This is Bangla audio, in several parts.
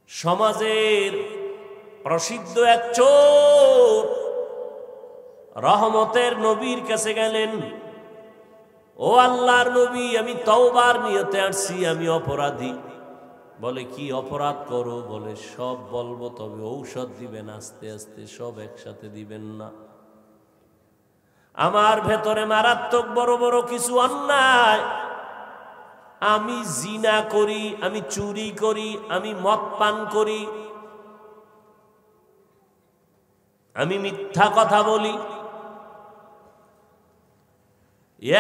সমাজের প্রসিদ্ধ এক চোর রহমতের নবীর কাছে গেলেন। ও আল্লাহর নবী, আমি তওবার নিয়তে আসছি, আমি অপরাধী। বলে কি অপরাধ করো? বলে সব বলবো, তবে ঔষধ দিবেন আস্তে আস্তে, সব একসাথে দিবেন না। আমার ভেতরে মারাত্মক বড় বড় কিছু অন্যায়, আমি জিনা করি, আমি চুরি করি, আমি মদ পান করি, আমি মিথ্যা কথা বলি,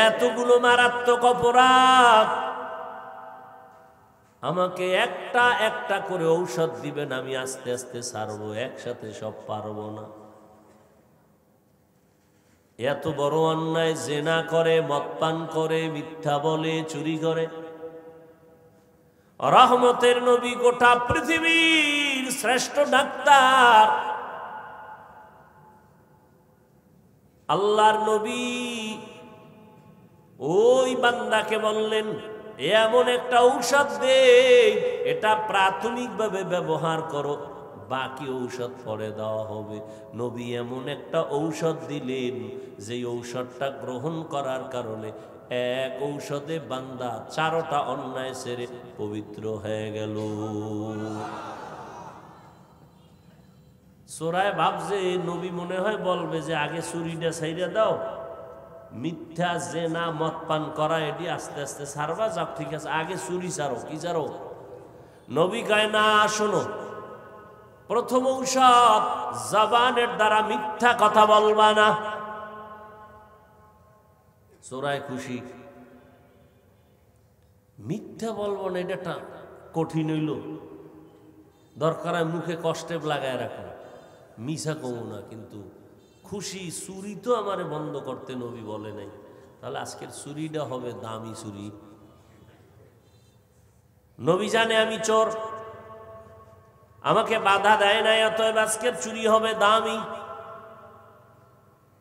এতগুলো মারাত্মক অপরাধ। আমাকে একটা একটা করে ঔষধ দিবেন, আমি আস্তে আস্তে ছাড়বো, একসাথে সব পারবো না। এত বড় অন্যায়, জেনা করে, মদ পান করে, মিথ্যা বলে, চুরি করে। রহমতের নবী, গোটা পৃথিবীর শ্রেষ্ঠ ডাক্তার, আল্লাহর নবী ওই বান্দাকে বললেন, এমন একটা ঔষধ দে, এটা প্রাথমিকভাবে ব্যবহার করো, বাকি ঔষধ পরে দেওয়া হবে। নবী এমন একটা ঔষধ দিলেন, যে ঔষধটা গ্রহণ করার কারণে এক ঔষধে বান্দা 4টা অন্যায় ছেড়ে পবিত্র হয়ে গেল। চোরায় ভাবছে নবী মনে হয় বলবে যে আগে চুরিটা ছাইড়া দাও, মিথ্যা জেনা মদ পান করা এটি আস্তে আস্তে ছাড়বা, যাক ঠিক আছে, আগে চুরি ছাড়ো। কি ছাড়ো? নবী কয় না, শোনো, প্রথম ঔষধ, জবানের দ্বারা মিথ্যা কথা বলবা না। চোরায় খুশি, মিথ্যা বলবো না, এটা কঠিন হইল, দরকার হয় মুখে কষ্টে লাগায় রাখো, মিছা কমো না, কিন্তু খুশি। চুরি তো আমারে বন্ধ করতে নবী বলে নাই, তাহলে আজকের চুরিটা হবে দামি চুরি। নবী জানে আমি চোর, আমাকে বাধা দেয় নাই, অতএব আজকের চুরি হবে দামি।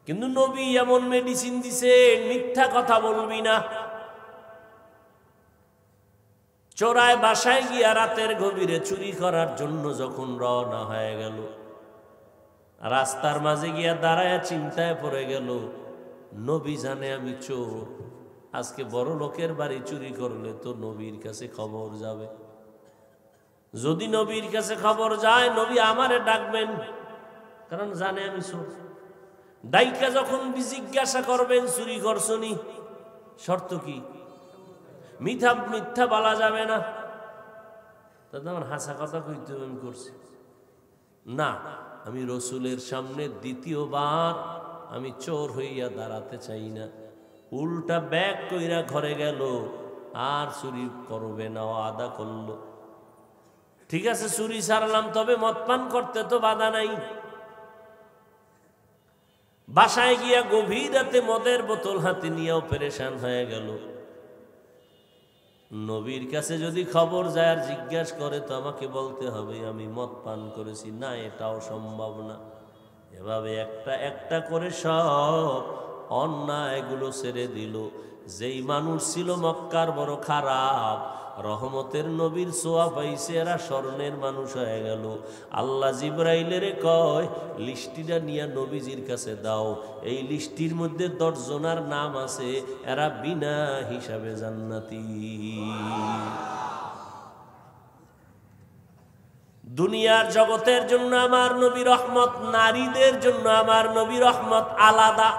কিন্তু নবী এমন মেডিসিন দিছে, মিথ্যা কথা বলবি না। চোরায় বাসায় গিয়া রাতের গভীরে চুরি করার জন্য যখন রওনা হয়ে গেল, রাস্তার মাঝে গিয়া দাঁড়ায় চিন্তায় পড়ে গেল, নবী জানে আমি চোর, আজকে বড় লোকের বাড়ি চুরি করলে তো নবীর কাছে খবর যাবে। যদি নবীর কাছে খবর যায়, নবী আমারে ডাকবেন, কারণ জানে আমি চোর। ডাইকা যখন জিজ্ঞাসা করবেন চুরি করছনি, শর্ত কি? মিথ্যা মিথ্যা বলা যাবে না। তাতে আমার হাসা কথা কইতে আমি করছি না, আমি রসুলের সামনে দ্বিতীয়বার আমি চোর হইয়া দাঁড়াতে চাই না। উল্টা ব্যাগ কইরা ঘরে গেল, আর চুরি করবে না, আদা করলো। ঠিক আছে, চুরি ছাড়লাম, তবে মদ পান করতে তো বাধা নাই। বাসায় গিয়া গভীর রাতে মদের বোতল হাতে নিয়েও পেরেশান হয়ে গেল। নবীর কাছে যদি খবর যায় আর জিজ্ঞাসা করে, তো আমাকে বলতে হবে আমি মদ পান করেছি, না এটাও সম্ভব না। এভাবে একটা একটা করে সব অন্যায়গুলো ছেড়ে দিল। যেই মানুষ ছিল মক্কার বড় খারাপ, রহমতের নবীর ছোঁয়া পাইছে, এরা স্বর্ণের মানুষ হয়ে গেল। আল্লাহ জিবরাইলের কয়, লিস্টিটা নিয়ে নবীজির কাছে দাও, এই লিস্টির মধ্যে 10 জনার নাম আছে, এরা বিনা হিসাবে জান্নাতি। দুনিয়ার জগতের জন্য আমার নবী রহমত, নারীদের জন্য আমার নবী রহমত আলাদা।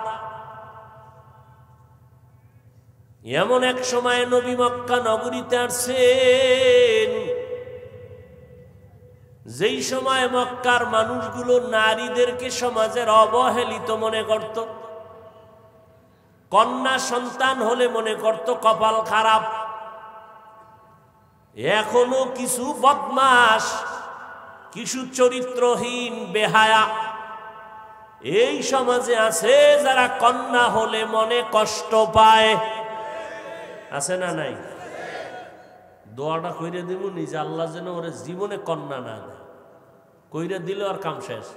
এমন এক সময় নবী মক্কা নগরীতে আসছেন, যেই সময় মক্কার মানুষগুলো নারীদেরকে সমাজের অবহেলিত মনে করত। কন্যা সন্তান হলে মনে করত কপাল খারাপ। এখনো কিছু বদমাশ, কিছু চরিত্রহীন বেহায়া এই সমাজে আছে, যারা কন্যা হলে মনে কষ্ট পায়। আছে না নাই? দোয়াটা কইরে দিব নিজে, আল্লাহ যেন ওরে জীবনে কন্যা না দেয়। কইরে দিল আর কাম শেষ।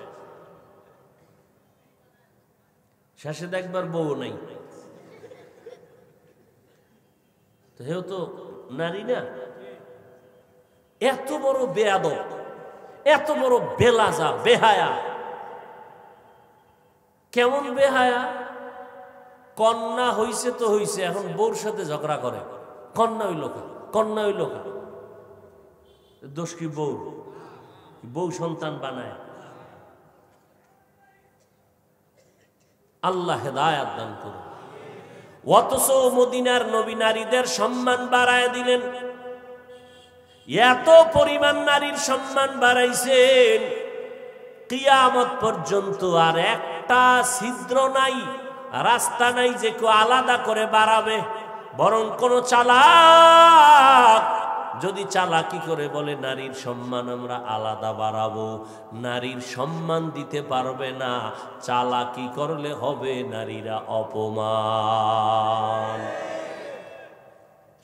শেষে দেখবার বউ নাই, তো হেও তো নারী না। এত বড় বেয়াদব, এত বড় বেলাজা, বেহায়া। কেমন বেহায়া? কন্যা হইছে তো হইছে, এখন বউর সাথে ঝগড়া করে। কন্যা হইল কা, কন্যা হইল কা। দোষ কি বউ? বউ সন্তান বানায়? আল্লাহ হেদায়াত দান করুন। অথচ মদিনার নবী নারীদের সম্মান বাড়ায় দিলেন। এত পরিমাণ নারীর সম্মান বাড়াইছেন, কিয়ামত পর্যন্ত আর একটা ছিদ্র নাই, রাস্তা নাই যে কেউ আলাদা করে বাড়াবে। বরং কোন চালাক যদি চালাকি করে বলে নারীর সম্মান আমরা আলাদা বাড়াবো, নারীর সম্মান দিতে পারবে না। চালাকি করলে হবে নারীরা অপমান।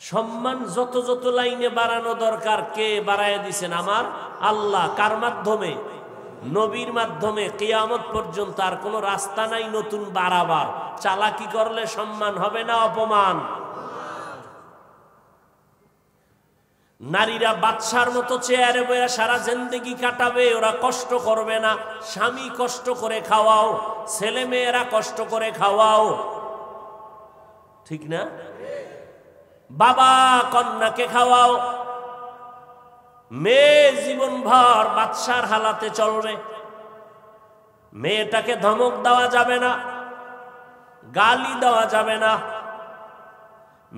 সম্মান যত যত লাইনে বাড়ানো দরকার, কে বাড়ায় দিছেন? আমার আল্লাহ। কার মাধ্যমে? নবীর মাধ্যমে। কিয়ামত পর্যন্ত আর কোনো রাস্তা নাই নতুন বাড়াবার। চালাকি করলে সম্মান হবে না অপমান। নারীরা বাদশার মতো চেয়ারে বইয়া সারা জিন্দেগি কাটাবে, ওরা কষ্ট করবে না। স্বামী কষ্ট করে খাওয়াও, ছেলে মেয়েরা কষ্ট করে খাওয়াও, ঠিক না? বাবা কন্যাকে খাওয়াও। মেয়ে জীবনভর বাদশার হালাতে চলবে। মেয়েটাকে ধমক দেওয়া যাবে না, গালি দেওয়া যাবে না,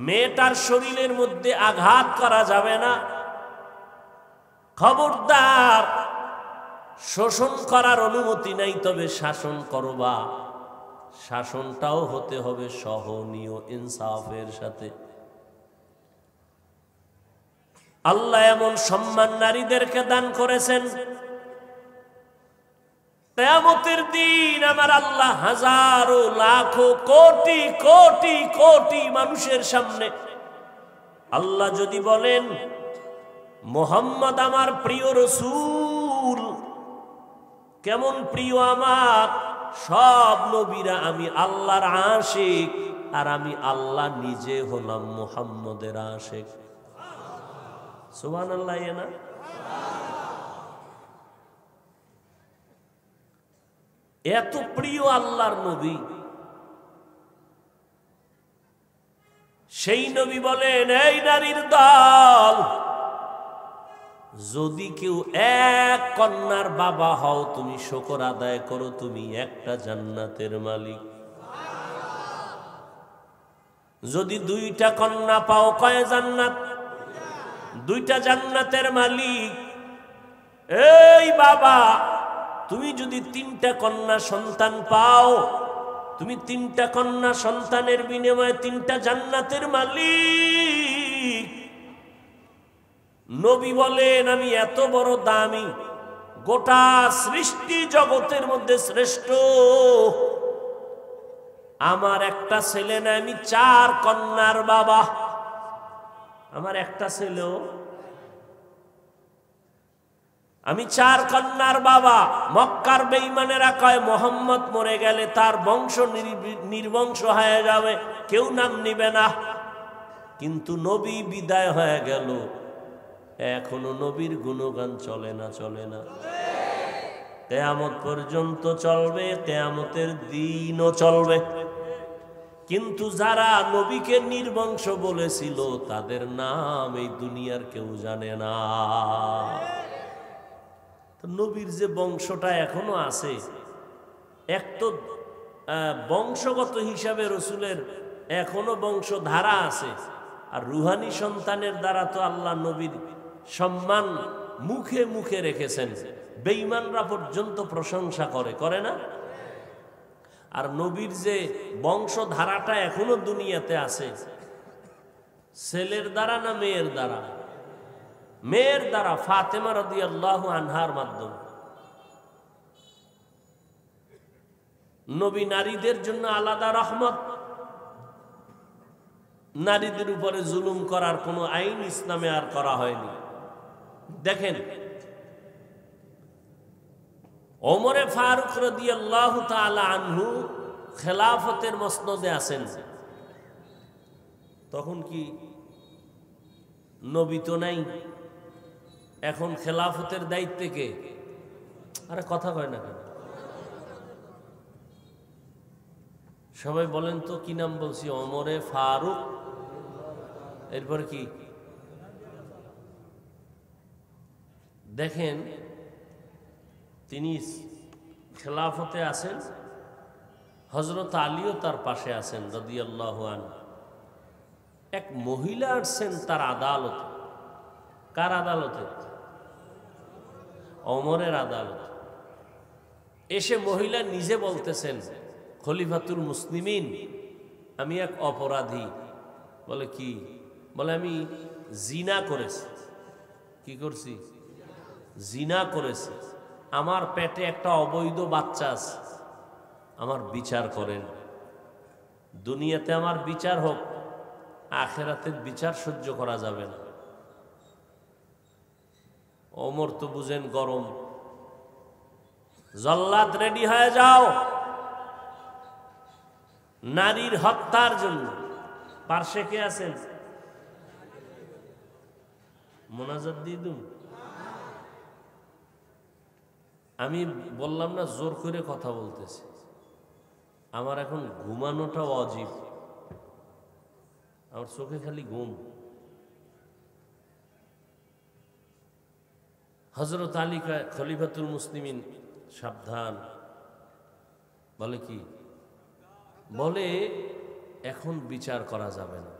মেয়েটার শরীরের মধ্যে আঘাত করা যাবে না। খবরদার, শোষণ করার অনুমতি নাই, তবে শাসন করবা। শাসনটাও হতে হবে সহনীয়, ইনসাফের সাথে। আল্লাহ এমন সম্মান নারীদেরকে দান করেছেন, কিয়ামতের দিন আমার আল্লাহ হাজারো লাখো কোটি কোটি কোটি মানুষের সামনে আল্লাহ যদি বলেন মুহাম্মদ আমার প্রিয় রাসূল, কেমন প্রিয় আমার? সব নবীরা আমি আল্লাহর আশিক, আর আমি আল্লাহ নিজে হলাম মুহাম্মদের আশিক। সুবহানাল্লাহ। না এত প্রিয় আল্লাহর নবী, সেই নবী বলেন, এই নারীর দল, যদি কেউ এক কন্যার বাবা হও, তুমি শুকর আদায় করো, তুমি একটা জান্নাতের মালিক। যদি দুইটা কন্যা পাও, কয় জান্নাত? দুইটা জান্নাতের মালিক। এই বাবা, তুমি যদি তিনটা কন্যা সন্তান পাও, তুমি তিনটা কন্যা সন্তানের বিনিময়ে তিনটা জান্নাতের মালিক। নবী বলেন, আমি এত বড় দামি, গোটা সৃষ্টি জগতের মধ্যে শ্রেষ্ঠ। আমার একটা ছেলে না, আমি 4 কন্যার বাবা। আমার একটা ছেলেও, আমি 4 কন্যার বাবা। মক্কার বেঈমানেরা কয় মুহাম্মদ মরে গেলে তার বংশ নির্বংশ হয়ে যাবে, কেউ নাম নিবে না। কিন্তু নবী বিদায় হয়ে গেল, এখনো নবীর গুণগান চলে না? চলে না? কিয়ামত পর্যন্ত চলবে, কিয়ামতের দিনও চলবে। কিন্তু যারা নবীকে নির্বংশ বলেছিল, তাদের নাম এই দুনিয়ার কেউ জানে না। নবীর যে বংশটা এখনো আছে, এক তো বংশগত হিসাবে রসুলের এখনো বংশধারা আছে, আর রুহানি সন্তানের দ্বারা তো আল্লাহ নবীর সম্মান মুখে মুখে রেখেছেন। বেঈমানরা পর্যন্ত প্রশংসা করে না? আর নবীর যে বংশধারাটা এখনো দুনিয়াতে আছে, ছেলের দ্বারা না মেয়ের দ্বারা? মেয়ের দ্বারা, ফাতেমা রাদিয়াল্লাহু আনহার মাধ্যমে। নবী নারীদের জন্য আলাদা রহমত। নারীদের উপরে জুলুম করার কোনো আইন ইসলামে আর করা হয়নি। দেখেন, ওমরে ফারুক রাদিয়াল্লাহু তাআলা আনহু খেলাফতের মসনদে আছেন। তখন কি নবী তো নাই, এখন খেলাফতের দায়িত্বে কে? আরে কথা কয় না কেন? সবাই বলেন তো কি নাম বলছি? ওমরে ফারুক, এরপর কি? দেখেন তিনি খেলাফতে আছেন, হযরত আলীও তার পাশে আছেন রাদিয়াল্লাহু আনহু। এক মহিলা আসছেন তার আদালতে। কার আদালতে? ওমরের আদালতে। এসে মহিলা নিজে বলতেছেন, খলিফাতুল মুসলিমিন, আমি এক অপরাধী। বলে কি? বলে আমি জিনা করেছি। কি করছি? জিনা করেছি। আমার পেটে একটা অবৈধ বাচ্চা আছে, আমার বিচার করেন। দুনিয়াতে আমার বিচার হোক, আখেরাতের বিচার সহ্য করা যাবে না। ওমর তো বুঝেন গরম, জল্লাদ রেডি হয়ে যাও নারীর হত্যার জন্য। পার্শ্বে কে আছেন? মোনাজাত দিয়ে দুন। আমি বললাম না জোর করে কথা বলতেছি, আমার এখন ঘুমানোটাও অজীব, আমার চোখে খালি ঘুম। হযরত আলী খলিফাতুল মুসলিমিন সাবধান। বলে কি? বলে এখন বিচার করা যাবে না,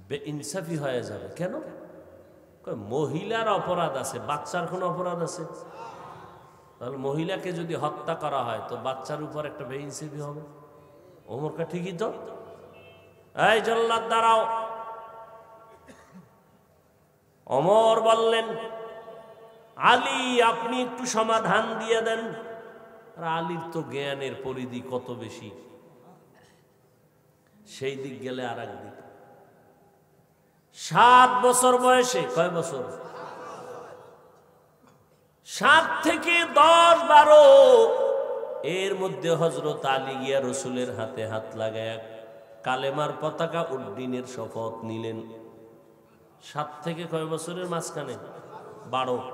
বেইনসাফি হয়ে যাবে। কেন? মহিলার অপরাধ আছে, বাচ্চার কোনো অপরাধ আছে? তাহলে মহিলাকে যদি হত্যা করা হয় তো বাচ্চার উপর একটা বেইনসাফি হবে। ওমরটা ঠিকই তো। এই জল্লাদ দাঁড়াও। ওমর বললেন, আলী আপনি একটু সমাধান দিয়ে দেন। আর আলীর তো জ্ঞানের পরিধি কত বেশি, সেই দিক গেলে আর এক দিক। 7 বছর বয়সে, কয় বছর? 7 থেকে 10-12 এর মধ্যে হযরত আলী গিয়া রসুলের হাতে হাত লাগায় কালেমার পতাকা উড্ডীনের শপথ নিলেন। 7 থেকে কয় বছরের মাঝখানে? 12।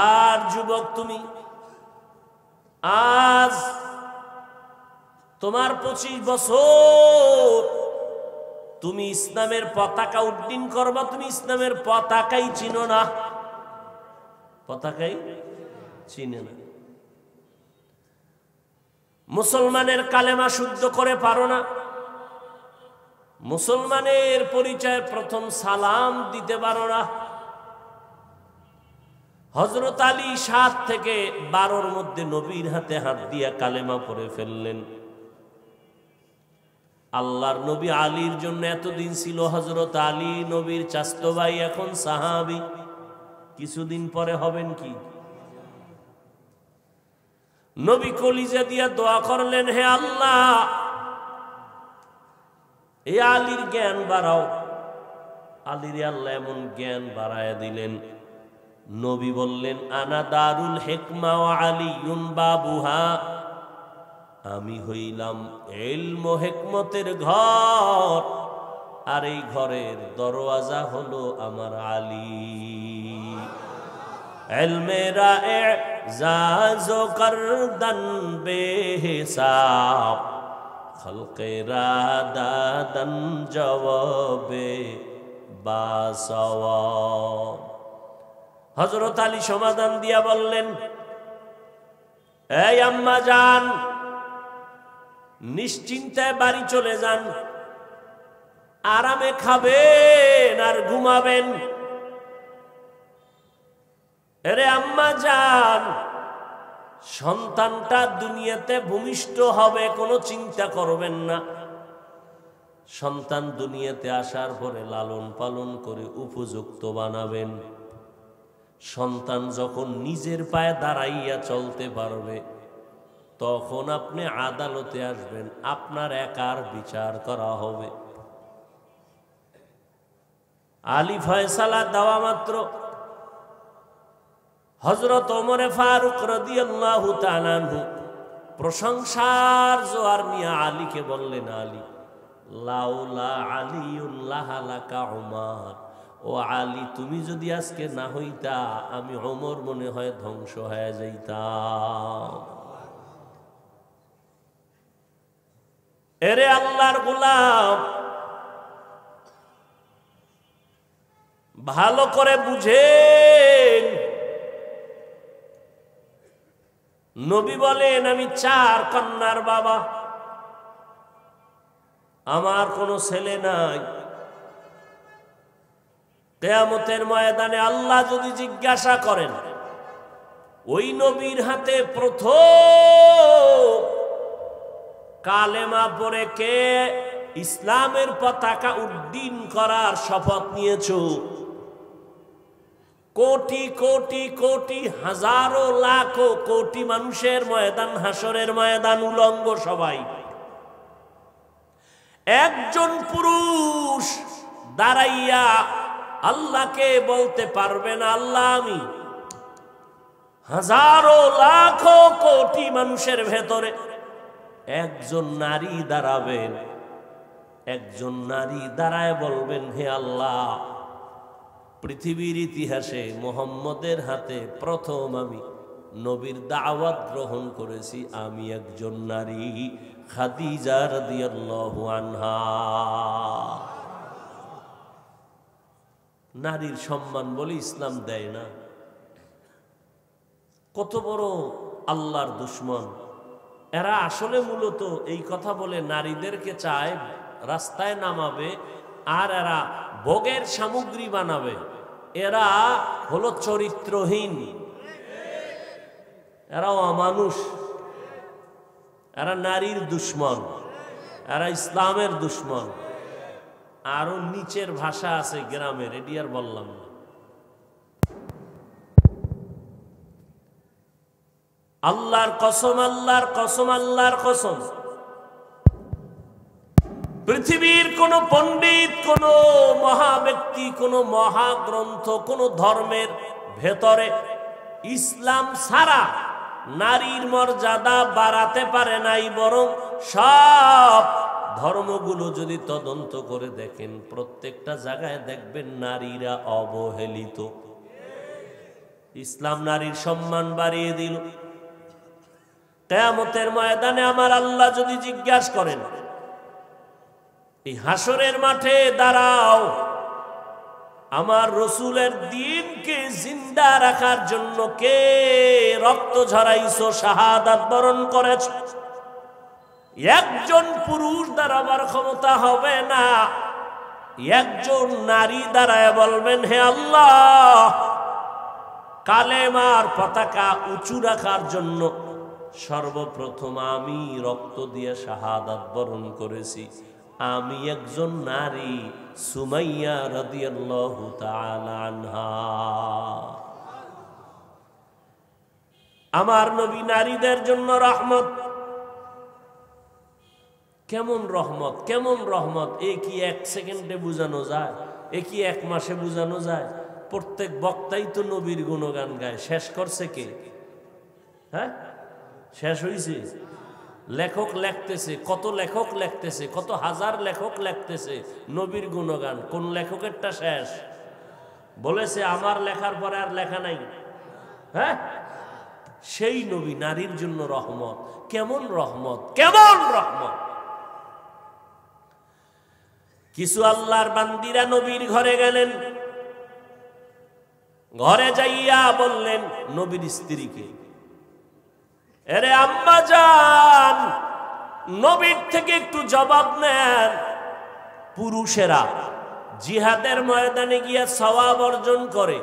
আর যুবক তুমি, আজ তোমার 25 বছর, তুমি ইসলামের পতাকা উড্ডীন করবা, তুমি ইসলামের পতাকাই চিনো না, পতাকাই চিনে না। মুসলমানের কালেমা শুদ্ধ করে পারো না, মুসলমানের পরিচয় প্রথম সালাম দিতে পারো না। হযরত আলী 7 থেকে 12-র মধ্যে নবীর হাতে হাত দিয়া কালেমা পড়ে ফেললেন। আল্লাহর নবী আলীর জন্য এতদিন ছিল হযরত আলী নবীর চাচতো ভাই, এখন সাহাবী। কিছুদিন পরে হবেন কি? নবী কলিজা দিয়া দোয়া করলেন, হে আল্লাহ এ আলীর জ্ঞান বাড়াও। আলীর আল্লাহ এমন জ্ঞান বাড়ায়া দিলেন। নবী বললেন, আনা দারুল হিকমা ওয়া আলীউন বাবুহা, আমি হইলাম ইলম ও হিকমতের ঘর, আর এই ঘরের দরওয়াজা হলো আমার আলী। ইলমেরা এজাজ ও করদন বেহিসাব, খলকেরা দাদন জবাবে বাসওয়াব। হযরত আলী সমাধান দিয়া বললেন, এই আম্মা জান, নিশ্চিন্তায় বাড়ি চলে যান, আরামে খাবেন আর ঘুমাবেন। আরে আম্মা জান, সন্তানটা দুনিয়াতে ভূমিষ্ঠ হবে, কোনো চিন্তা করবেন না। সন্তান দুনিয়াতে আসার পরে লালন পালন করে উপযুক্ত বানাবেন। সন্তান যখন নিজের পায়ে দাঁড়াইয়া চলতে পারবে, তখন আপনি আদালতে আসবেন, আপনার একার বিচার করা হবে। আলী ফয়সালা দেওয়া মাত্র হযরত ওমরে ফারুক রাদিয়াল্লাহু তাআলা আনহু প্রশংসার জোয়ার নিয়ে আলীকে বললেন, আলী লাউলা আলিউন লাহালাকা উমার ও আলী, তুমি যদি আজকে না হইতা আমি ওমর মনে হয় ধ্বংস হয়ে যাইতাম। এরে আল্লাহর গোলাম, ভালো করে বুঝেন, নবী বলেন আমি 4 কন্যার বাবা, আমার কোনো ছেলে নাই। কিয়ামতের ময়দানে আল্লাহ যদি জিজ্ঞাসা করেন, ওই নবীর হাতে প্রথম কালেমা পড়ে কে ইসলামের পতাকা উড্ডীন করার শপথ নিয়েছো, কোটি কোটি কোটি হাজারো লাখো কোটি মানুষের ময়দান, হাসরের ময়দান উলঙ্গ সবাই, একজন পুরুষ দাঁড়াইয়া আল্লাহকে বলতে পারবে না, আল্লাহ আমি হাজারো লাখো কোটি মানুষের ভেতরে একজন নারী দাঁড়াবেন, একজন নারী দাঁড়ায় বলবেন, হে আল্লাহ, পৃথিবীর ইতিহাসে মুহাম্মদের হাতে প্রথম আমি নবীর দাওয়াত গ্রহণ করেছি, আমি একজন নারী, খাদিজা রাদিয়াল্লাহু আনহা। নারীর সম্মান বলে ইসলাম দেয় না। কত বড় আল্লাহর দুশ্মন এরা! আসলে মূলত এই কথা বলে নারীদেরকে চায় রাস্তায় নামাবে, আর এরা ভোগের সামগ্রী বানাবে। এরা হলো চরিত্রহীন, এরা অমানুষ, এরা নারীর দুশ্মন, এরা ইসলামের দুশ্মন। আরো নিচের ভাষা আছে গ্রামের, এটি আর বললাম না। আল্লাহর কসম, আল্লাহর কসম, আল্লাহর কসম, পৃথিবীর কোন পণ্ডিত, কোন মহা ব্যক্তি, কোন মহাগ্রন্থ, কোন ধর্মের ভেতরে ইসলাম ছাড়া নারীর মর্যাদা বাড়াতে পারে নাই। বরং সব ধর্মগুলো যদি তদন্ত করে দেখেন, প্রত্যেকটা জায়গায় দেখবেন নারীরা অবহেলিত। ইসলাম নারীর সম্মান বাড়িয়ে দিল। কিয়ামতের ময়দানে আমার আল্লাহ যদি জিজ্ঞাসা করেন, এই হাসরের মাঠে দাঁড়াও, আমার রসুলের দ্বীনকে জিন্দা রাখার জন্য কে রক্ত ঝরাইছো, শাহাদাত বরণ করেছ, একজন পুরুষ দাঁড়াবার ক্ষমতা হবে না। একজন নারী দাঁড়ায় বলবেন, হে আল্লাহ, কালেমার পতাকা উঁচু রাখার জন্য সর্বপ্রথম আমি রক্ত দিয়ে শাহাদাত বরণ করেছি, আমি একজন নারী, সুমাইয়া রাদিয়াল্লাহু তাআলা আনহা। আমার নবী নারীদের জন্য রহমত। কেমন রহমত, কেমন রহমত! এ কি 1 সেকেন্ডে বোঝানো যায়? এ কি 1 মাসে বোঝানো যায়? প্রত্যেক বক্তাই তো নবীর গুণগান গায়। শেষ করছে কে? হ্যাঁ, শেষ হয়েছে? লেখক লেখতেছে, কত লেখক লেখতেছে, কত হাজার লেখক লেখতেছে নবীর গুণগান। কোন লেখকেরটা শেষ? বলেছে আমার লেখার পরে আর লেখা নাই। হ্যাঁ, সেই নবী নারীর জন্য রহমত। কেমন রহমত, কেমন রহমত! কিছু আল্লাহর বান্দিরা নবীর ঘরে গেলেন, ঘরে যাইয়া বললেন নবীর স্ত্রীকে, এরে আম্মা জান, নবীর থেকে একটু জবাব নেন। পুরুষেরা জিহাদের ময়দানে গিয়া সওয়াব অর্জন করে,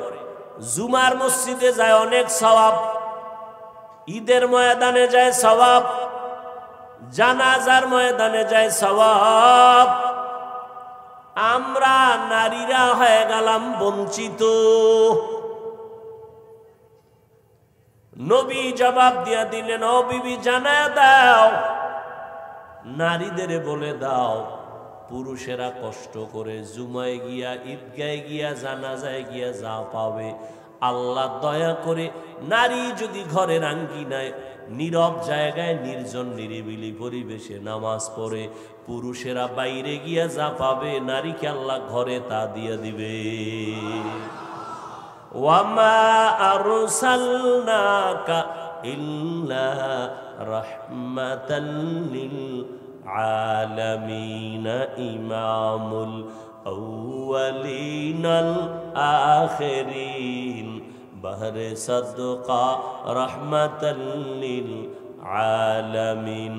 জুমার মসজিদে যায় অনেক সওয়াব, ঈদের ময়দানে যায় সওয়াব, জানাজার ময়দানে যায় সওয়াব। আমরা নারীরা হয়ে গেলাম বঞ্চিত। নবী জবাব দিয়া দিলেন, ও বিবি, জানায় দাও, নারীদের বলে দাও, পুরুষেরা কষ্ট করে জুমায় গিয়া, ঈদগায় গিয়া, জানাজায় গিয়া যা পাবে, আল্লাহ দয়া করে নারী যদি ঘরের আঙ্গিনায় নীরব জায়গায় নির্জন নিরিবিলি পরিবেশে নামাজ পড়ে, পুরুষেরা বাইরে গিয়া যা পাবে নারীকে আল্লাহ ঘরে তা দিয়ে দিবে। ওয়ামা আরসালনাকা ইল্লা রাহমাতাল লিল আলামিন ইমামুল আউয়ালিনাল আখিরিন বহরে সদকা রহমাতাল লিল আলামিন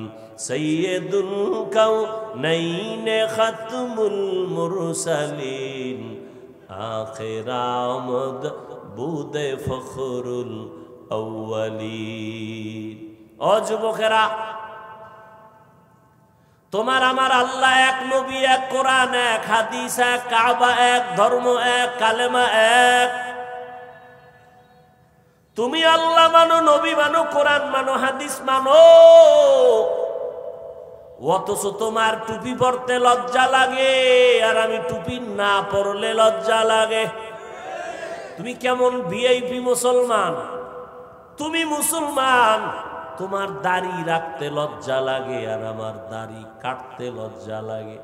সাইয়্যিদুল কাউনাইন খাতমুল মুরসালিন আখির আমদ বুদে ফখরুল আউয়ালিন। ও যুবকেরা, তোমার আমার আল্লাহ এক, নবী এক, কোরআন এক, হাদিস এক, কাবা এক, ধর্ম এক, কালেমা এক। তুমি আল্লাহ মানো, নবী মানো, কোরআন মানো, হাদিস মানো, অথচ তোমার টুপি পরতে লজ্জা লাগে আর আমি টুপি না পরলে লজ্জা লাগে। তুমি কেমন ভিআইপি মুসলমান? তুমি মুসলমান, তোমার দাড়ি রাখতে লজ্জা লাগে আর আমার দাড়ি কাটতে লজ্জা লাগে।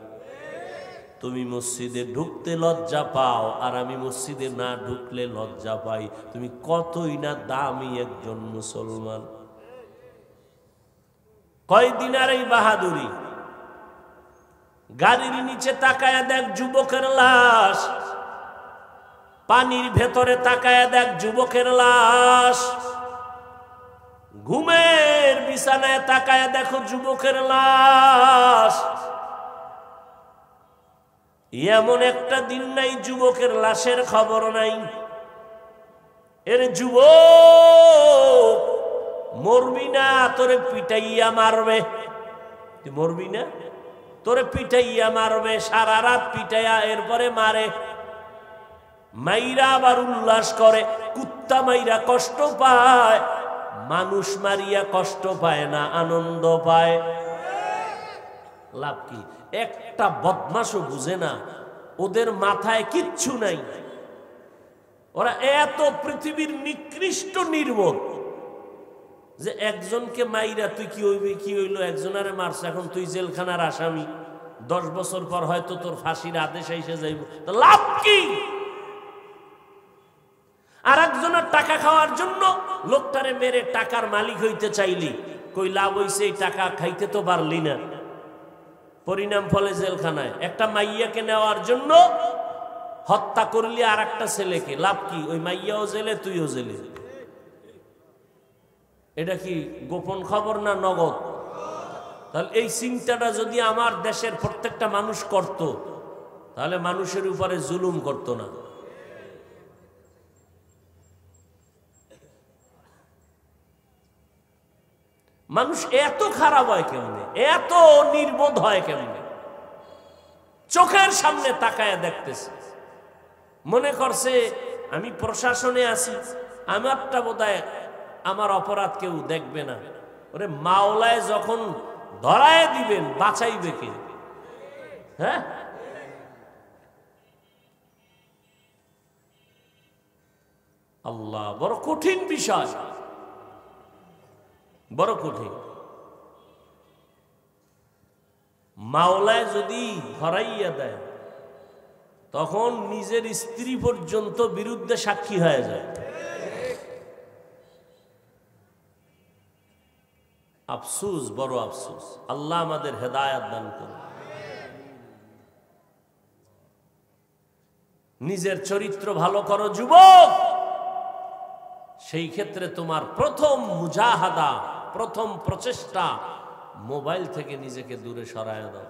তুমি মসজিদে ঢুকতে লজ্জা পাও আর আমি মসজিদে না ঢুকলে লজ্জা পাই। তুমি কতই না দামি একজন মুসলমান। কয়দিন আর এই বাহাদুরি? গাড়ির নিচে তাকায়া দেখ যুবকের লাশ, পানির ভেতরে তাকায়া দেখ যুবকের লাশ, ঘুমের বিছানায় তাকায়া দেখো যুবকের লাশ। এমন একটা দিন নাই যুবকের লাশের খবর নাই। এর যুবক, মরবি না? তোরে পিটাইয়া মারবে। তুই মরবি না? তোরে পিটাইয়া মারবে, সারা রাত পিটাইয়া এরপরে মারে। মাইরা আবার উল্লাস করে। কুত্তা মাইরা কষ্ট পায়, মানুষ মারিয়া কষ্ট পায় না, আনন্দ পায়। লাভ কি? একটা বদমাশও বুঝে না, ওদের মাথায় কিচ্ছু নাই। ওরা এত পৃথিবীর নিকৃষ্ট নির্বোধ যে একজনকে মাইরা তুই কি হইবে, কি হইলো, একজনারে মারছ, এখন তুই জেলখানার আসামি, 10 বছর পর হয়তো তোর ফাঁসির আদেশ এসে যাইব, তো লাভ কি? আর একজনের টাকা খাওয়ার জন্য লোকটারে মেরে টাকার মালিক হইতে চাইলি, কই লাভ হইছে? এই টাকা খাইতে তো পারলি না, পরিণাম ফলে জেলখানায়। একটা মাইয়াকে নেওয়ার জন্য হত্যা করলি আর একটা ছেলেকে, লাভ কি? ওই মাইয়াও জেলে, তুইও জেলে। এটা কি গোপন খবর না নগদ? তাহলে এই চিন্তাটা যদি আমার দেশের প্রত্যেকটা মানুষ করত, তাহলে মানুষের উপরে জুলুম করত না। মানুষ এত খারাপ হয় কেমনে? এত নির্বোধ হয় কেমনে? চোখের সামনে তাকায় দেখতেছে, মনে করছে আমি প্রশাসনে আছি, আমারটা বোধহয় আমার অপরাধ কেউ দেখবে না। ওরে মাওলায় যখন ধরায় দিবেন, বাঁচাইবে কে? হ্যাঁ, আল্লাহ, বড় কঠিন বিষয়, বড় কঠিন। মাওলায় যদি ধরাইয়া দেয়, তখন নিজের স্ত্রী পর্যন্ত বিরুদ্ধে সাক্ষী হয়ে যায়। আফসুস, বড় আফসুস। আল্লাহ আমাদের হেদায়েত দান করুন। নিজের চরিত্র ভালো করো যুবক। সেই ক্ষেত্রে তোমার প্রথম মুজাহাদা, প্রথম প্রচেষ্টা, মোবাইল থেকে নিজেকে দূরে সরায় দাও।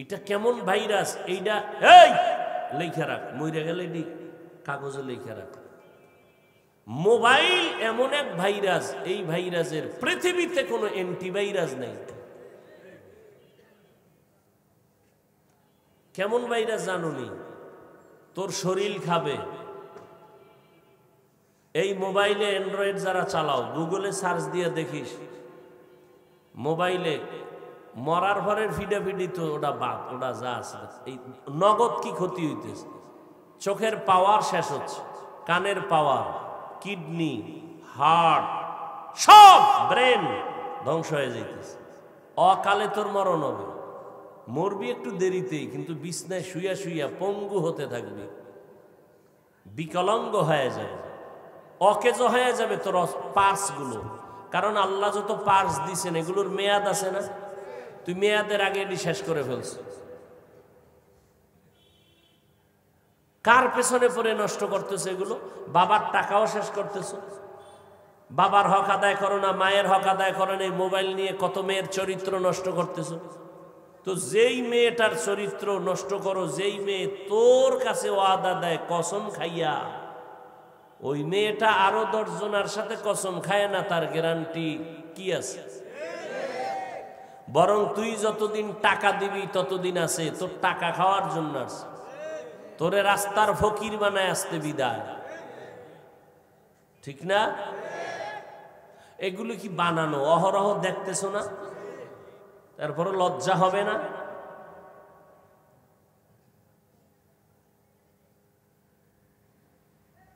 এটা কেমন ভাইরাস? এইটা এই লেখা রাখ, মইরা গেলে কাগজে লেখা রাখ। মোবাইল এমন এক ভাইরাস, এই ভাইরাসের পৃথিবীতে কোনো অ্যান্টিভাইরাস নেই। কেমন ভাইরাস জানুনি? তোর শরীর খাবে। এই মোবাইলে অ্যান্ড্রয়েড যারা চালাও, গুগলে সার্চ দিয়ে দেখিস, মোবাইলে মরার ঘরের ফিডাফিডি তো ওটা বাদ, ওটা যা আছে। এই নগদ কি ক্ষতি হইতেছে? চোখের পাওয়ার শেষ হচ্ছে, কানের পাওয়ার, কিডনি, হার্ট, সব ব্রেন ধ্বংস হয়ে যাইতেছে। অকালে তোর মরণ হবে, মরবি একটু দেরিতেই, কিন্তু বিছনায় শুইয়া শুইয়া পঙ্গু হতে থাকবি, বিকলাঙ্গ হয়ে যাবে, অকেজ হয়ে যাবে তোর পার্টসগুলো। কারণ আল্লাহ যত পার্টস দিছেন এগুলোর মেয়াদ আছে না, তুই মেয়াদের আগে এটি শেষ করে ফেলছ। কার পেছনে পড়ে নষ্ট করতেছে এগুলো? বাবার টাকাও শেষ করতেছ, বাবার হক আদায় করো না, মায়ের হক আদায় করো না, এই মোবাইল নিয়ে কত মেয়ের চরিত্র নষ্ট করতেছ। তো যেই মেয়েটার চরিত্র নষ্ট করো, যেই মেয়ে তোর কাছে ওয়াদা দেয় কসম খাইয়া, ওই মেয়েটা আরো 10 জনের সাথে কসম খায় না, তার গ্যারান্টি কি আছে? বরং তুই যতদিন টাকা দিবি ততদিন আছে, তোর টাকা খাওয়ার জন্য আছে, তোরে রাস্তার ফকির বানায় আসতে বিদায়, ঠিক না? এগুলো কি বানানো? অহরহ দেখতেছো না, তারপরে লজ্জা হবে না?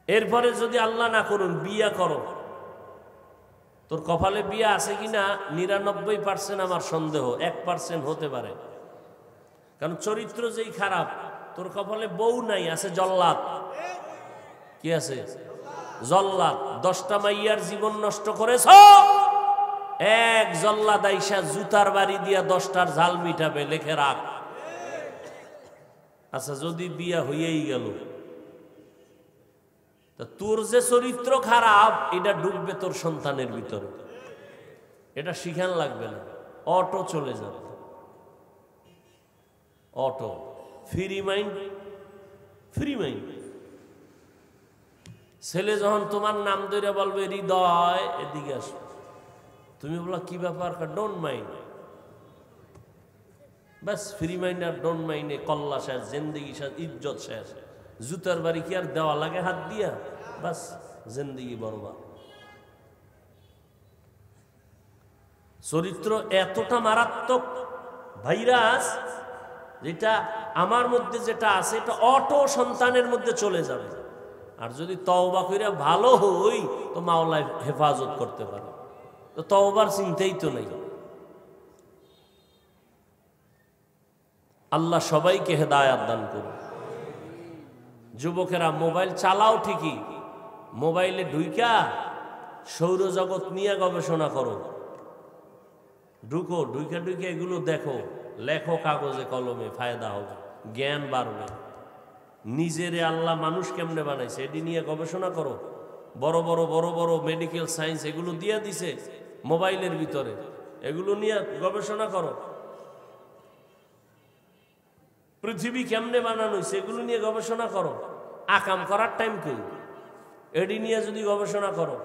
এরপরে যদি আল্লাহ না করুন বিয়া করো, তোর কপালে বিয়া আছে কিনা 99% আমার সন্দেহ, 1% হতে পারে। কারণ চরিত্র যেই খারাপ, তোর কপালে বউ নাই, আছে জল্লাদ। কি আছে? জল্লাদ। 10টা মাইয়ার জীবন নষ্ট করেছ, এক জল্লাদ আইসা জুতার বাড়ি দিয়া 10টার ঝাল মিটাবে, লেখে রাখ। আচ্ছা যদি বিয়া হইয়াই গেল, তোর যে চরিত্র খারাপ এটা ঢুকবে তোর সন্তানের ভিতরে, এটা শিখান লাগবে না, অটো চলে যাবে, auto. Free mind, free mind. ছেলে যখন তোমার নাম ধরে বলবে হৃদয় এদিকে আসো, তুমি বলো কি ব্যাপার? Don't mind. ব্যাস ফ্রি মাইন্ড আর ডোন্ট মাইন্ডে কল্লা শেষ, জিন্দেগি শেষ, ইজ্জত শেষ। জুতার বাড়ি কি আর দেওয়া লাগে হাত দিয়া? বাস জিন্দেগি বরবাদ। চরিত্র এতটা মারাত্মক ভাইরাস, যেটা আমার মধ্যে যেটা আছে এটা অটো সন্তানের মধ্যে চলে যাবে। আর যদি তওবা কইরা ভালো হই তো মাওলা হেফাজত করতে পারে, তো তওবার চিন্তাই তো নেই। আল্লাহ সবাইকে হেদায়াত দান করুন। যুবকেরা মোবাইল চালাও ঠিকই, মোবাইলে ঢুইকা সৌরজগৎ নিয়ে গবেষণা করো, ঢুকো, ঢুইকা ঢুইকা এগুলো দেখো, লেখো কাগজে কলমে, ফায়দা হবে, জ্ঞান বাড়বে। নিজেরে আল্লাহ মানুষ কেমনে বানাইছে এটি নিয়ে গবেষণা করো। বড় বড় বড় বড় মেডিকেল সায়েন্স এগুলো দিয়ে দিছে মোবাইলের ভিতরে, এগুলো নিয়ে গবেষণা করো। পৃথিবী কেমনে বানানো হয়েছে এগুলো নিয়ে গবেষণা করো। আকাম করার টাইম কই? এটি নিয়ে যদি গবেষণা করো,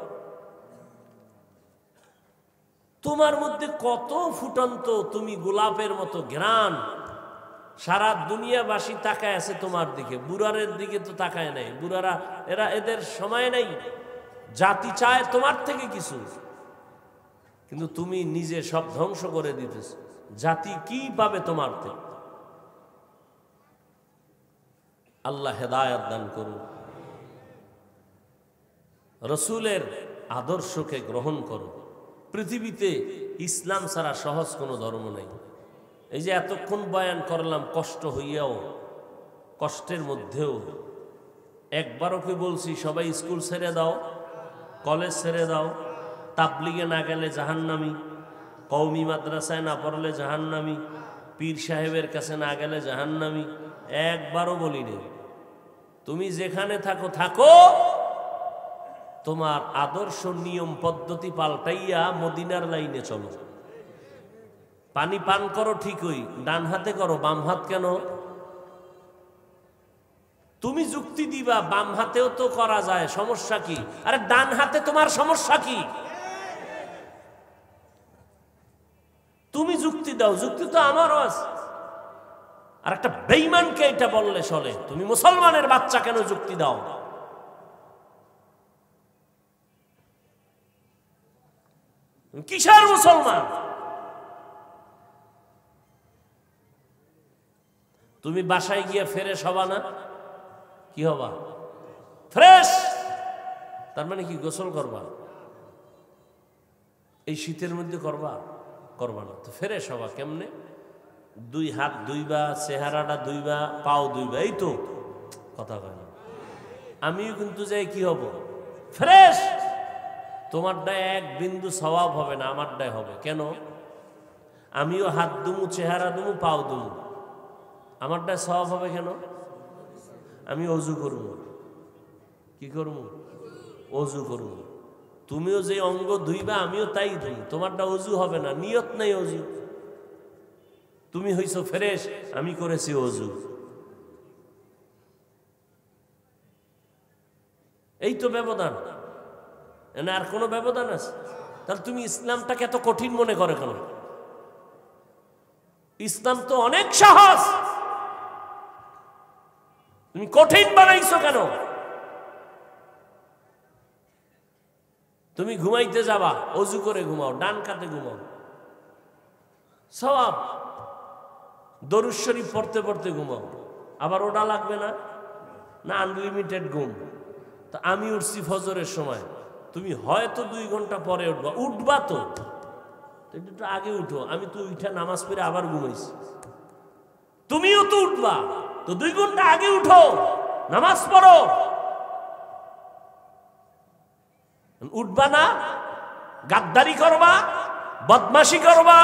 তোমার মধ্যে কত ফুটন্ত, তুমি গোলাপের মতো ঘ্রাণ, সারা দুনিয়াবাসী তাকায় আছে তোমার দিকে, বুড়ারের দিকে তো তাকায় নাই। বুড়ারা এদের সময় নাই, জাতি চায় তোমার থেকে কিছু, কিন্তু তুমি নিজে সব ধ্বংস করে দিতেছ। জাতি কি পাবে তোমার থেকে? আল্লাহ হেদায়াত দান করুন। রসুলের আদর্শকে গ্রহণ করো। পৃথিবীতে ইসলাম ছাড়া সহজ কোনো ধর্ম নেই। এই যে এতক্ষণ বয়ান করলাম, কষ্ট হইয়াও, কষ্টের মধ্যেও একবারও কি বলছি সবাই স্কুল ছেড়ে দাও, কলেজ ছেড়ে দাও, তাবলিগে না গেলে জাহান্নামি, কওমি মাদ্রাসায় না পড়লে জাহান্নামি, পীর সাহেবের কাছে না গেলে জাহান্নামি, একবারও বলি নেই। তুমি যেখানে থাকো থাকো, তোমার আদর্শ নিয়ম পদ্ধতি পাল্টাইয়া মদিনার লাইনে চলো। পানি পান করো ঠিকই, ডান হাতে করো, বাম হাত কেন? তুমি যুক্তি দিবা বাম হাতেও তো করা যায়, সমস্যা কি? আরে ডান হাতে তোমার সমস্যা কি? তুমি যুক্তি দাও, যুক্তি তো আমারও আছে। আর একটা বেঈমানকে এটা বললে চলে, তুমি মুসলমানের বাচ্চা কেন যুক্তি দাও? কিসের মুসলমান? তুমি বাসায় গিয়ে ফেরে সবা না? কি হবা? ফ্রেশ। তার মানে কি গোসল করবা? এই শীতের মধ্যে করবা? করবা না। তো ফ্রেশ হবা কেমনে? 2 হাত ধুইবা, চেহারাটা ধুইবা, পাও ধুইবা, এই তো কথা কয় না। আমিও কিন্তু যাই কি হব? ফ্রেশ। তোমারটায় এক বিন্দু সওয়াব হবে না, আমারটায় হবে। কেন? আমিও হাত দুমু, চেহারা দুমু, পাও দুমু, আমারটায় সওয়াব হবে কেন? আমি অজু করব। কি করব? অজু করব। তুমিও যে অঙ্গ ধুইবা আমিও তাই ধুই, তোমারটা অজু হবে না, নিয়ত নাই অজু। তুমি হইছো ফ্রেশ, আমি করেছি অজু। এই তো ব্যবধান, আর কোনো ব্যবধান আছে? তাহলে তুমি ইসলামটাকে এত কঠিন মনে করে কেন? ইসলাম তো অনেক সহজ, তুমি কঠিন বানাইছো কেন? তুমি ঘুমাইতে যাবা, অজু করে ঘুমাও, ডান কাতে ঘুমাও, সওয়াব। দরুদ শরীফ পড়তে পড়তে ঘুমাও, আবার ওটা লাগবে না? না আনলিমিটেড ঘুম। তো আমি উঠছি ফজরের সময়, তুমি হয়তো 2 ঘন্টা পরে উঠবা, উঠবা তো একটু আগে উঠো। আমি তো উঠে নামাজ পড়ে আবার ঘুমাইছি, তুমিও তো উঠবা, তো 2 ঘন্টা আগে উঠো, নামাজ পড়ো। উঠবা না, গাদ্দারি করবা, বদমাশি করবা,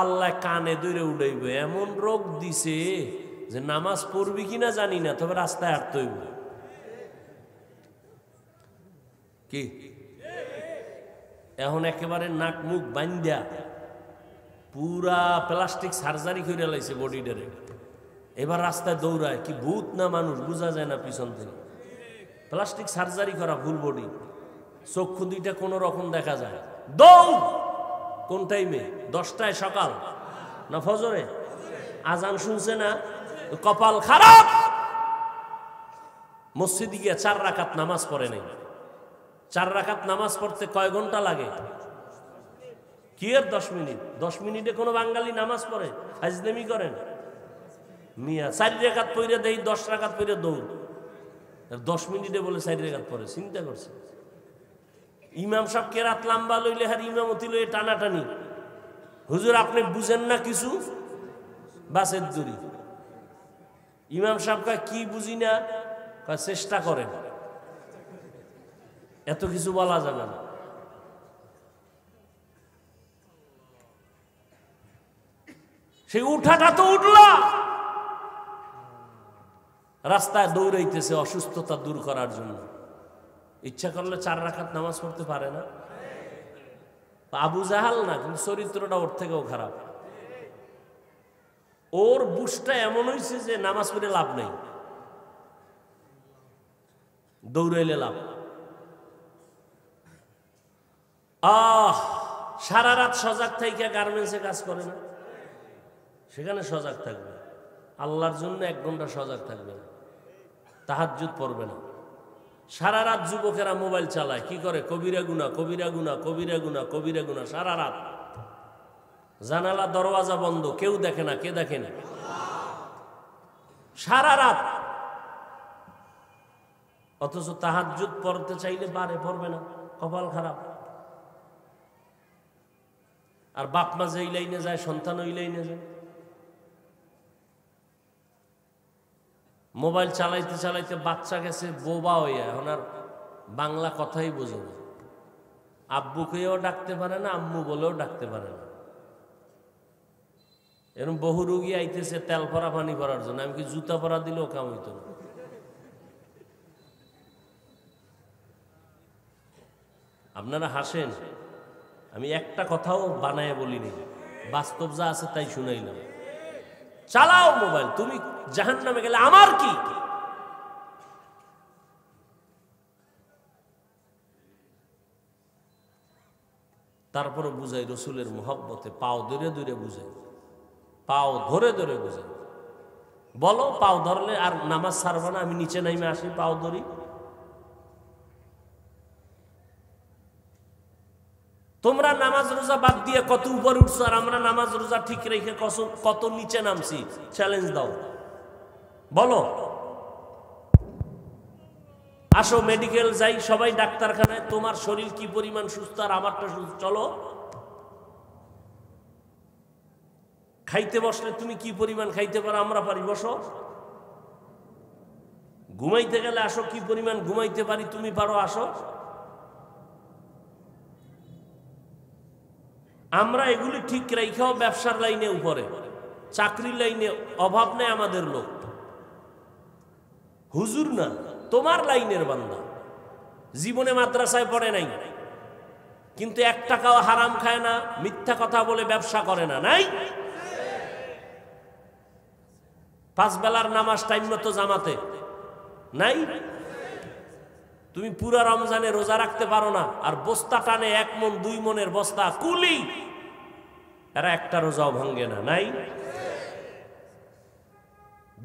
আল্লাহ কানে ধরে উঠাইবে। এমন রোগ দিছে যে নামাজ পড়বি কিনা জানি না, তবে রাস্তায় হাঁটতে হইব। কি এখন একেবারে নাক মুখ বান্ধা পুরা প্লাস্টিক সার্জারি করে লাইছে বডিটারে, এবার রাস্তায় দৌড়ায়। কি ভূত না মানুষ বোঝা যায় না, পিছন থেকে প্লাস্টিক সার্জারি করা, ফুল বডি, চক্ষু 2টা কোনো রকম দেখা যায়। দৌড় কোন টাইমে? 10টায় সকাল না ফজরে? আজান শুনছে না? কপাল খারাপ। মসজিদে গিয়ে 4 রাকাত নামাজ পড়ে নাই। 4 রাকাত নামাজ পড়তে কয় ঘন্টা লাগে? কি আর 10 মিনিট? 10 মিনিটে কোনো বাঙালি নামাজ পড়ে? ফাজলামি করেন মিয়া। 4 রাকাত পড়ে দেই, 10 রাকাত পড়ে দৌড়। 10 মিনিটে বলে 4 রাকাত পড়ে, চিন্তা করছে? ইমাম সাহেব কেরাত লম্বা লইলে আর ইমামতি লইলে টানাটানি। হুজুর আপনি বুঝেন না কিছু? বাসের দড়ি। ইমাম সাহেব কি বুঝি না? চেষ্টা করেন, এত কিছু বলা যাবে না। সেই উঠাটা তো উঠলা, রাস্তায় দৌড়াইতেছে অসুস্থতা দূর করার জন্য। ইচ্ছা করলে 4 রাকাত নামাজ পড়তে পারে না? আবু জাহাল না, কিন্তু চরিত্রটা ওর থেকেও খারাপ। ওর বুঝটা এমন হয়েছে যে নামাজ পড়ে লাভ নেই, দৌড়াইলে লাভ। সারা রাত সজাগ থেকে গার্মেন্টসে কাজ করে না, সেখানে সজাগ থাকবে। আল্লাহর জন্য 1 ঘন্টা সজাগ থাকবে না, তাহাজ্জুদ পড়বে না। সারা রাত যুবকেরা মোবাইল চালায়, কি করে? কবিরা গুনাহ, কবিরা গুনাহ, কবিরা গুনাহ, কবিরা গুনাহ, সারা রাত। জানালা দরওয়াজা বন্ধ, কেউ দেখে না। কে দেখে না? সারা রাত। অথচ তাহাজ্জুদ পড়তে চাইলে পারে, পড়বে না, কপাল খারাপ। আর বাপ মা যে লাইনে যায়, সন্তান ওই লাইনে যায়। মোবাইল চালাইতে চালাইতে বাচ্চা গেছে বোবা হইয়া, এখন আর বাংলা কথাই বোঝে না। আব্বুকেও ডাকতে পারে না, আম্মু বলেও ডাকতে পারে না। এরকম বহু রোগী আইতেছে তেল পরা পানি পরার জন্য। আমি কি জুতা পরা দিলেও কাম হইতো না। আপনারা হাসেন, আমি একটা কথাও বানায় বলিনি, বাস্তব যা আছে তাই শুনাইলাম। চালাও মোবাইল, তুমি জাহান্নামে গেলে আমার কি? তারপরে বুঝাই রসুলের মোহব্বতে, পাও ধরে ধরে বুঝাই, পাও ধরে ধরে বুঝাই। বলো পাও ধরলে আর নামাজ ছাড়বো না, আমি নিচে নাইমে আসি, পাও ধরি। তোমরা নামাজ রোজা বাদ দিয়ে কত উপরে উঠছো, আর আমরা নামাজ রোজা ঠিক রেখে কত নিচে নামছি। চ্যালেঞ্জ দাও, বলো। আসো মেডিকেল যাই, সবাই ডাক্তারখানায়, তোমার শরীর কি পরিমাণ সুস্থ আর আমারটা সুস্থ, চলো। খাইতে বসলে তুমি কি পরিমাণ খাইতে পারো, আমরা পারি, বসো। ঘুমাইতে গেলে আসো, কি পরিমাণ ঘুমাইতে পারি তুমি পারো, আসো। আমরা এগুলি ঠিক রাইখাও ব্যবসার লাইনে উপরে, চাকরির লাইনে অভাব নেই আমাদের লোক। হুজুর না, তোমার লাইনের বান্দা, জীবনে মাদ্রাসায় পড়ে নাই, কিন্তু 1 টাকাও হারাম খায় না, মিথ্যা কথা বলে ব্যবসা করে না, নাই? 5 বেলার নামাজ টাইম মতো জামাতে, নাই? তুমি পুরা রমজানে রোজা রাখতে পারো না, আর বস্তা টানে 1 মণ 2 মণের বস্তা কুলি, এরা একটা রোজাও ভাঙ্গে না, নাই?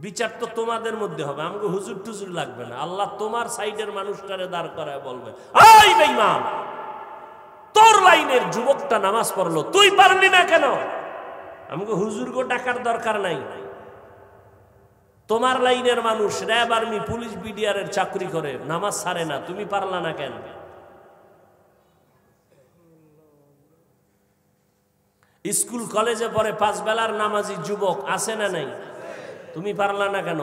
বিচার তো তোমাদের মধ্যে হবে, আমাকে হুজুর টুজুর লাগবে না। আল্লাহ তোমার সাইডের মানুষটারে দাঁড় করায় বলবে, এই বেঈমান, তোর লাইনের যুবকটা নামাজ পড়লো, তুই পারলি না কেন? আমাকে হুজুর গো ডাকার দরকার নাই। তোমার লাইনের মানুষ র্যাব, আর্মি, পুলিশ, বিডিআরের চাকরি করে, নামাজ ছাড়ে না, তুমি পারলা না কেন? স্কুল কলেজে পড়ে 5 বেলার নামাজি যুবক আছে না নাই? তুমি পারলা না কেন?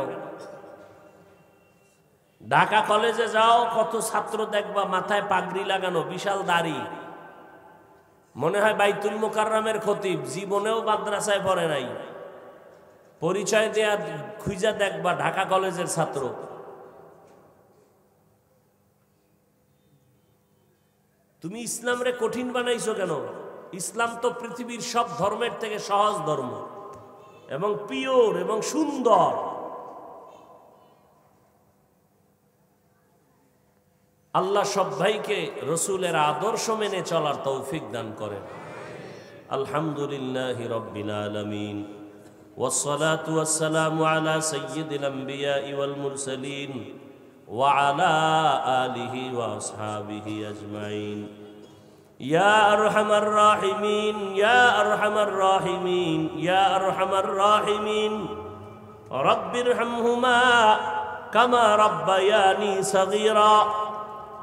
ঢাকা কলেজে যাও, কত ছাত্র দেখবা মাথায় পাগড়ি লাগানো, বিশাল দাড়ি, মনে হয় বাইতুল মুকাররমের খতিব, জীবনেও মাদ্রাসায় পড়ে নাই। পরিচয় দেয়া খুঁজা দেখবা ঢাকা কলেজের ছাত্র। তুমি ইসলামরে কঠিন বানাইছো কেন? ইসলাম তো পৃথিবীর সব ধর্মের থেকে সহজ ধর্ম, এবং পিওর এবং সুন্দর। আল্লাহ সব ভাইকে রসুলের আদর্শ মেনে চলার তৌফিক দান করেন। আলহামদুলিল্লাহি রাব্বিল আলামিন, والصلاة والسلام على سيد الأنبياء والمرسلين وعلى آله وأصحابه أجمعين. يا أرحم الراحمين، يا أرحم الراحمين، يا أرحم الراحمين، رب ارحمهما كما ربياني صغيرا.